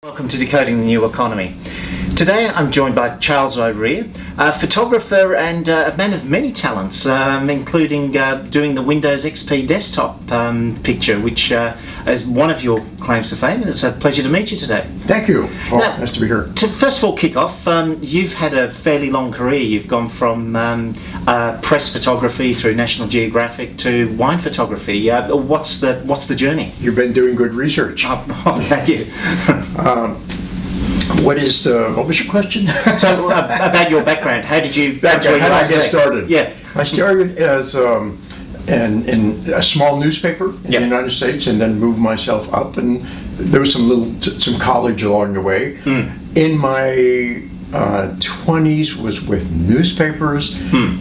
Welcome to Decoding the New Economy. Today I'm joined by Charles O'Rear, a photographer and a man of many talents, including doing the Windows XP desktop picture, which is one of your claims to fame, and it's a pleasure to meet you today. Thank you. Well, now, nice to be here. To first of all kick off, you've had a fairly long career. You've gone from press photography through National Geographic to wine photography. What's the journey? You've been doing good research. Oh, thank you. What was your question? So about your background, how did you How did I get started? Yeah, I started as in a small newspaper in the United States, and then moved myself up, and there was some college along the way. In my 20s was with newspapers,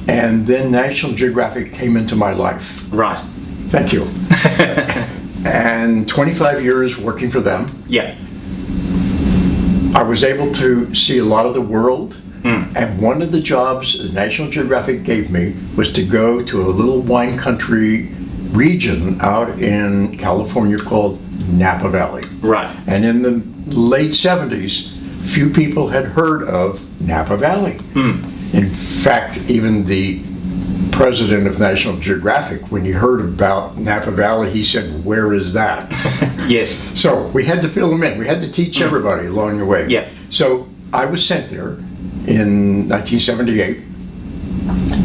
and then National Geographic came into my life. Right. Thank you. And 25 years working for them. Yeah. I was able to see a lot of the world, and one of the jobs that National Geographic gave me was to go to a little wine country region out in California called Napa Valley. Right. And in the late 70s, few people had heard of Napa Valley. In fact, even the president of National Geographic, when he heard about Napa Valley, he said, "Where is that?" Yes. So we had to fill them in. We had to teach everybody along the way. Yeah. So I was sent there in 1978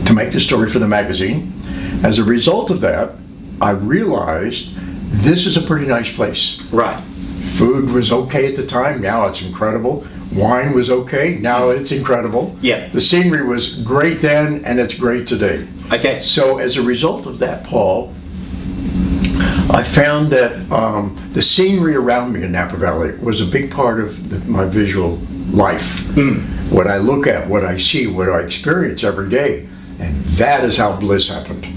to make the story for the magazine. As a result of that, I realized this is a pretty nice place. Right. Food was okay at the time. Now it's incredible. Wine was okay. Now it's incredible. Yeah. The scenery was great then, and it's great today. Okay. So as a result of that, Paul, I found that the scenery around me in Napa Valley was a big part of my visual life. What I look at, what I see, what I experience every day. And that is how Bliss happened.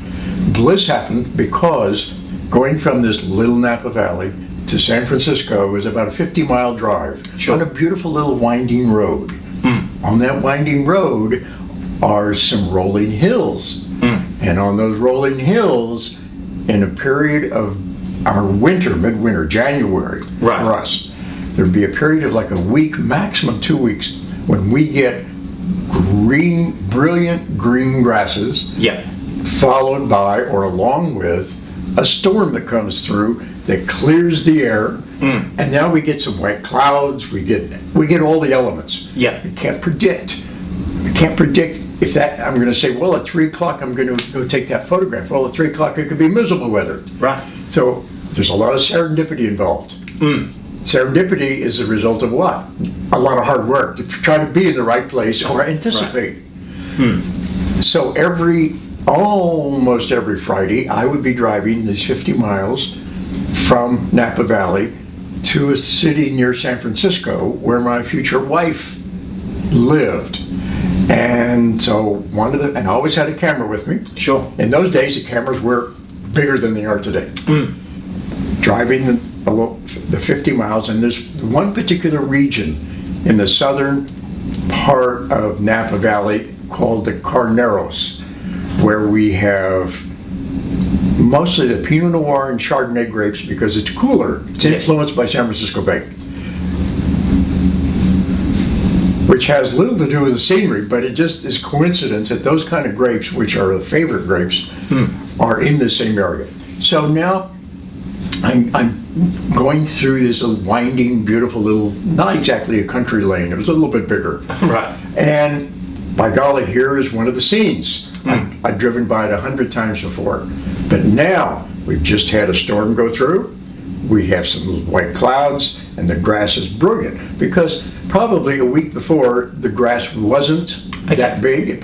Bliss happened because going from this little Napa Valley to San Francisco was about a 50-mile drive on a beautiful little winding road. On that winding road are some rolling hills. And on those rolling hills, in a period of our winter, midwinter, January, for us, there'd be a period of like a week, maximum 2 weeks, when we get brilliant green grasses, followed by or along with a storm that comes through that clears the air, and now we get some white clouds. We get all the elements. We can't predict. If that, I'm going to say, well, at 3 o'clock I'm going to go take that photograph. Well, at 3 o'clock it could be miserable weather. Right. So there's a lot of serendipity involved. Serendipity is the result of what? A lot of hard work to try to be in the right place or anticipate. So almost every Friday, I would be driving these 50 miles from Napa Valley to a city near San Francisco where my future wife lived. And so and I always had a camera with me. Sure. In those days, the cameras were bigger than they are today. Driving the 50 miles, and there's one particular region in the southern part of Napa Valley called the Carneros, where we have mostly the Pinot Noir and Chardonnay grapes because it's cooler. It's influenced by San Francisco Bay, which has little to do with the scenery, but it just is coincidence that those kind of grapes, which are the favorite grapes, are in the same area. So now I'm going through this winding, beautiful little, not exactly a country lane, it was a little bit bigger. Right. And by golly, here is one of the scenes. I've driven by it 100 times before. But now, we've just had a storm go through, we have some white clouds, and the grass is brilliant. Because probably a week before, the grass wasn't that big, it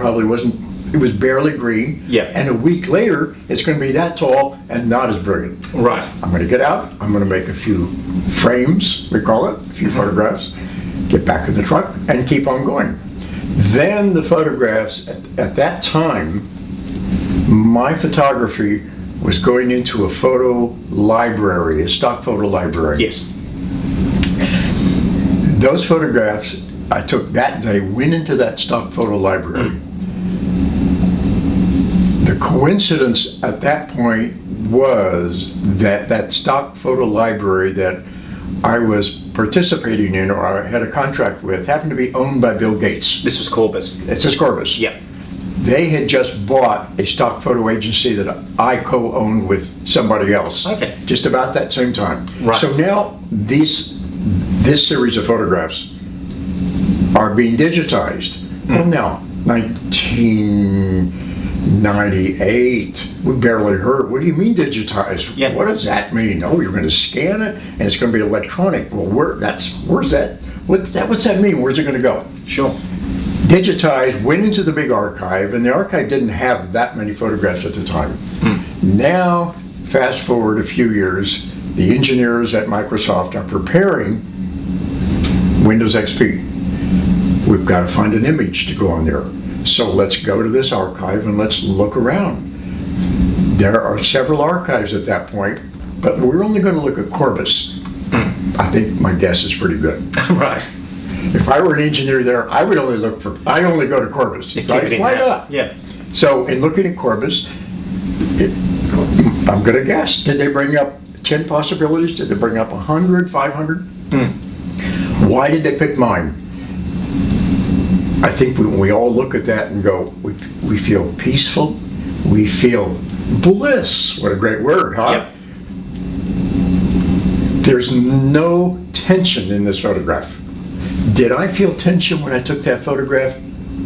was barely green. And a week later, it's going to be that tall and not as brilliant. Right. I'm going to get out, I'm going to make a few frames, we call it, a few photographs, get back in the truck, and keep on going. Then the photographs, at that time, my photography was going into a photo library, a stock photo library. Yes. Those photographs I took that day went into that stock photo library. The coincidence at that point was that stock photo library that I was participating in or I had a contract with happened to be owned by Bill Gates. This was Corbis. It's just Corbis. Yeah. They had just bought a stock photo agency that I co-owned with somebody else. Okay. Just about that same time. Right. So now this series of photographs are being digitized. Well, now, 1998, we barely heard. What do you mean digitized? Yeah. What does that mean? Oh, you're going to scan it and it's going to be electronic. Well, where's that? What's that mean? Where's it going to go? Sure. Digitized, went into the big archive, and the archive didn't have that many photographs at the time. Now, fast forward a few years, the engineers at Microsoft are preparing Windows XP. We've got to find an image to go on there. So let's go to this archive and let's look around. There are several archives at that point, but we're only going to look at Corbis. I think my guess is pretty good. Right. If I were an engineer there, I would only go to Corbis. Right? Why not? Yeah. So in looking at Corbis, I'm going to guess, did they bring up 10 possibilities? Did they bring up 100, 500? Why did they pick mine? I think we all look at that and go, we feel peaceful, we feel bliss. What a great word, huh? Yep. There's no tension in this photograph. Did I feel tension when I took that photograph?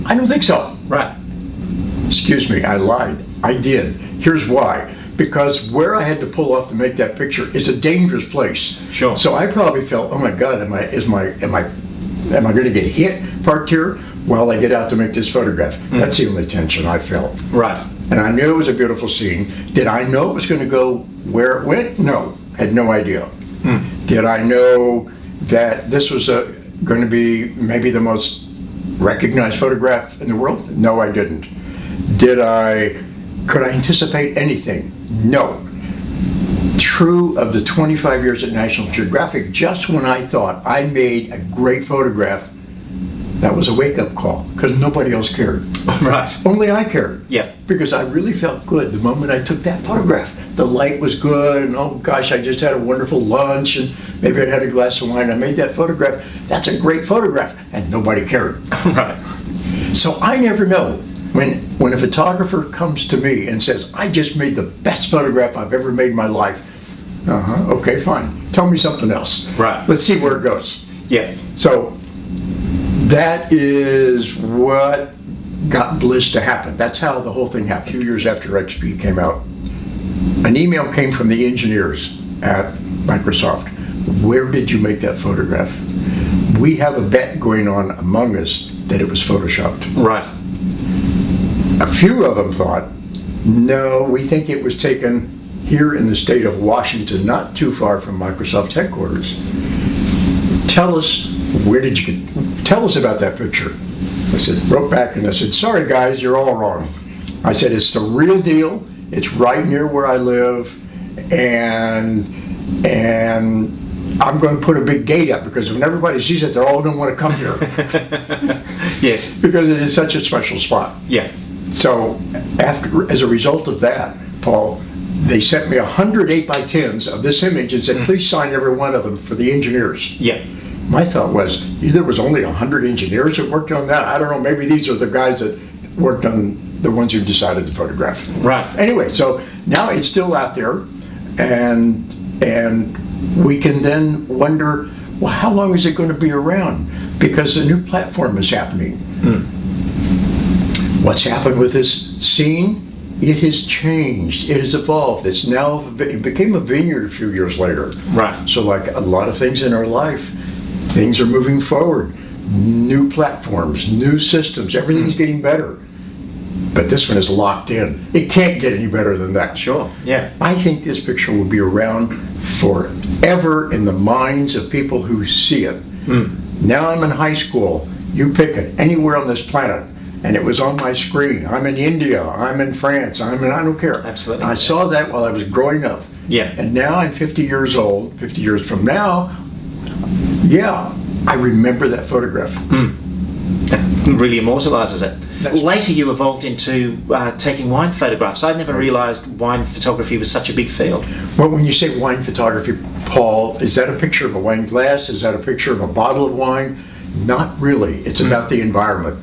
I don't think so. Right. Excuse me, I lied. I did. Here's why. Because where I had to pull off to make that picture is a dangerous place. Sure. So I probably felt, oh my God, am I going to get hit parked here while I get out to make this photograph? That's the only tension I felt. Right. And I knew it was a beautiful scene. Did I know it was going to go where it went? No, had no idea. Did I know that this was going to be maybe the most recognized photograph in the world? No, I didn't. Could I anticipate anything? No. True of the 25 years at National Geographic, just when I thought I made a great photograph, that was a wake-up call, because nobody else cared. Right. Only I cared. Yeah. Because I really felt good the moment I took that photograph. The light was good, and oh gosh, I just had a wonderful lunch, and maybe I'd had a glass of wine. I made that photograph. That's a great photograph, and nobody cared. Right. So I never know. When a photographer comes to me and says, I just made the best photograph I've ever made in my life. Okay, fine. Tell me something else. Right. Let's see where it goes. Yeah. So that is what got Bliss to happen. That's how the whole thing happened. 2 years after XP came out, an email came from the engineers at Microsoft. Where did you make that photograph? We have a bet going on among us that it was photoshopped. Right. A few of them thought, no, we think it was taken here in the state of Washington, not too far from Microsoft headquarters. Tell us, tell us about that picture. I wrote back and I said, sorry guys, you're all wrong. I said, it's the real deal. It's right near where I live, and I'm going to put a big gate up because when everybody sees it, they're all going to want to come here. Yes. Because it is such a special spot. Yeah. So as a result of that, Paul, they sent me 100 8x10s of this image and said, please sign every one of them for the engineers. Yeah. My thought was, either was only 100 engineers that worked on that. I don't know, maybe these are the guys that worked on the ones who decided to photograph. Right. Anyway, so now it's still out there, and we can then wonder, well, how long is it going to be around? Because a new platform is happening. What's happened with this scene? It has changed. It has evolved. It became a vineyard a few years later. Right. So like a lot of things in our life, things are moving forward. New platforms, new systems, everything's getting better. But this one is locked in. It can't get any better than that. Sure. Yeah. I think this picture will be around forever in the minds of people who see it. Now I'm in high school. You pick it anywhere on this planet, and it was on my screen. I'm in India. I'm in France. I don't care. Absolutely. I saw that while I was growing up. Yeah. And now I'm 50 years old. 50 years from now, yeah, I remember that photograph. Really immortalises it. That's- Later you evolved into taking wine photographs. I never realised wine photography was such a big field. Well, when you say wine photography, Paul, is that a picture of a wine glass? Is that a picture of a bottle of wine? Not really. It's about the environment.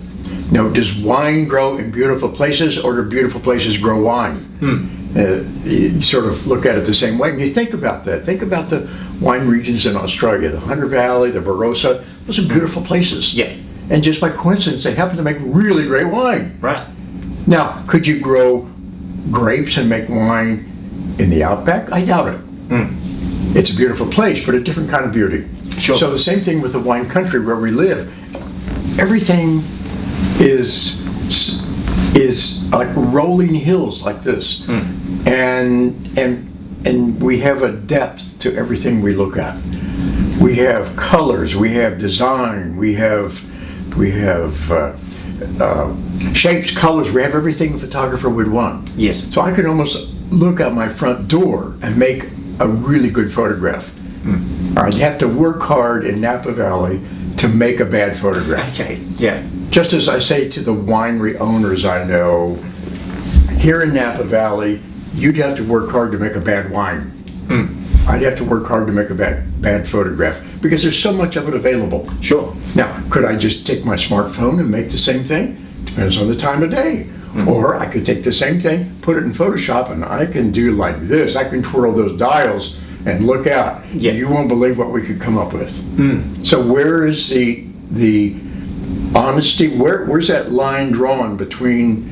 Now, does wine grow in beautiful places, or do beautiful places grow wine? You sort of look at it the same way. And you think about that. Think about the wine regions in Australia, the Hunter Valley, the Barossa. Those are beautiful places. Yeah. And just by coincidence, they happen to make really great wine. Right. Now, could you grow grapes and make wine in the outback? I doubt it. It's a beautiful place, but a different kind of beauty. Sure. So the same thing with the wine country where we live. Everything is like rolling hills like this, and we have a depth to everything we look at. We have colors, we have design, we have shapes, colors. We have everything a photographer would want. Yes. So I could almost look out my front door and make a really good photograph. I'd have to work hard in Napa Valley to make a bad photograph. Okay. Yeah. Just as I say to the winery owners I know, here in Napa Valley, you'd have to work hard to make a bad wine. I'd have to work hard to make a bad photograph because there's so much of it available. Sure. Now, could I just take my smartphone and make the same thing? Depends on the time of day. Or I could take the same thing, put it in Photoshop, and I can do like this. I can twirl those dials and look out. Yeah. You won't believe what we could come up with. So where is the honesty? Where's that line drawn between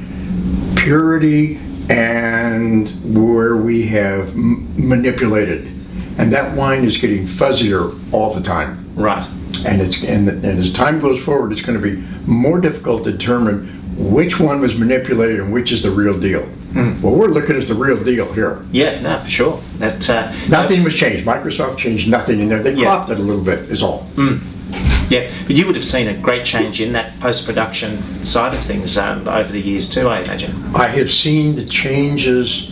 purity and where we have manipulated? And that wine is getting fuzzier all the time. Right. And as time goes forward, it's going to be more difficult to determine which one was manipulated and which is the real deal. What we're looking at is the real deal here. Yeah, no, for sure. Nothing was changed. Microsoft changed nothing in there. They cropped it a little bit, is all. Yeah, but you would have seen a great change in that post-production side of things over the years too, I imagine. I have seen the changes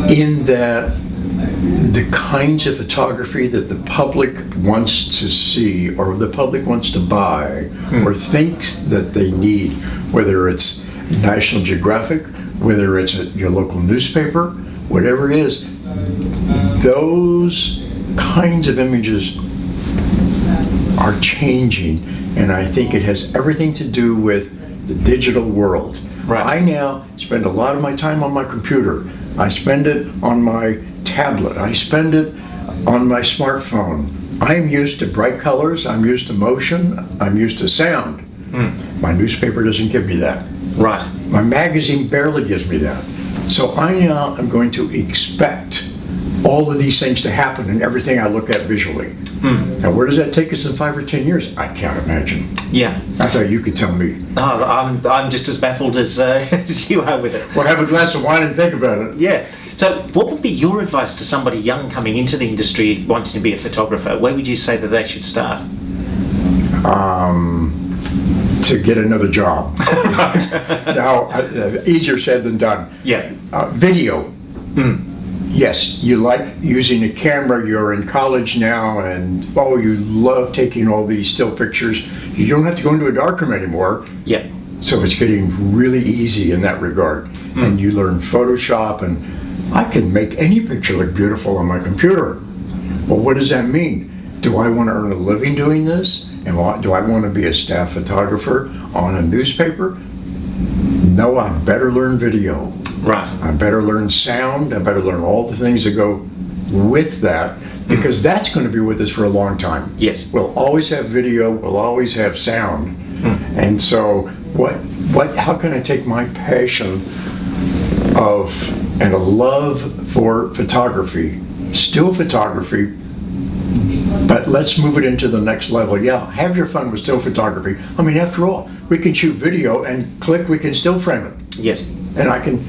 in that the kinds of photography that the public wants to see or the public wants to buy or thinks that they need, whether it's National Geographic, whether it's your local newspaper, whatever it is, those kinds of images are changing, and I think it has everything to do with the digital world. Right. I now spend a lot of my time on my computer. I spend it on my tablet. I spend it on my smartphone. I'm used to bright colors. I'm used to motion. I'm used to sound. My newspaper doesn't give me that. Right. My magazine barely gives me that. So I now am going to expect all of these things to happen in everything I look at visually. Now, where does that take us in 5 or 10 years? I can't imagine. Yeah. I thought you could tell me. Oh, I'm just as baffled as you are with it. Well, have a glass of wine and think about it. Yeah. So what would be your advice to somebody young coming into the industry wanting to be a photographer? Where would you say that they should start? To get another job. Now, easier said than done. Yeah. Video. Yes, you like using a camera. You're in college now, and you love taking all these still pictures. You don't have to go into a darkroom anymore. Yeah. So it's getting really easy in that regard. And you learn Photoshop, and I can make any picture look beautiful on my computer. Well, what does that mean? Do I want to earn a living doing this? And do I want to be a staff photographer on a newspaper? No, I better learn video. Right. I better learn sound. I better learn all the things that go with that, because that's going to be with us for a long time. Yes. We'll always have video. We'll always have sound. And so, how can I take my passion and a love for photography, still photography, but let's move it into the next level. Yeah, have your fun with still photography. I mean, after all, we can shoot video and click, we can still frame it. Yes. And I can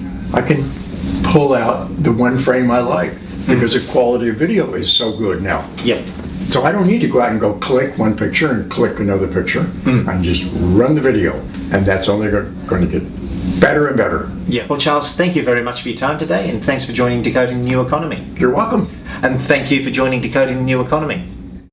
pull out the one frame I like because the quality of video is so good now. Yeah. So I don't need to go out and go click one picture and click another picture. I just run the video, and that's only going to get better and better. Yeah. Well, Charles, thank you very much for your time today, and thanks for joining Decoding the New Economy. You're welcome. And thank you for joining Decoding the New Economy.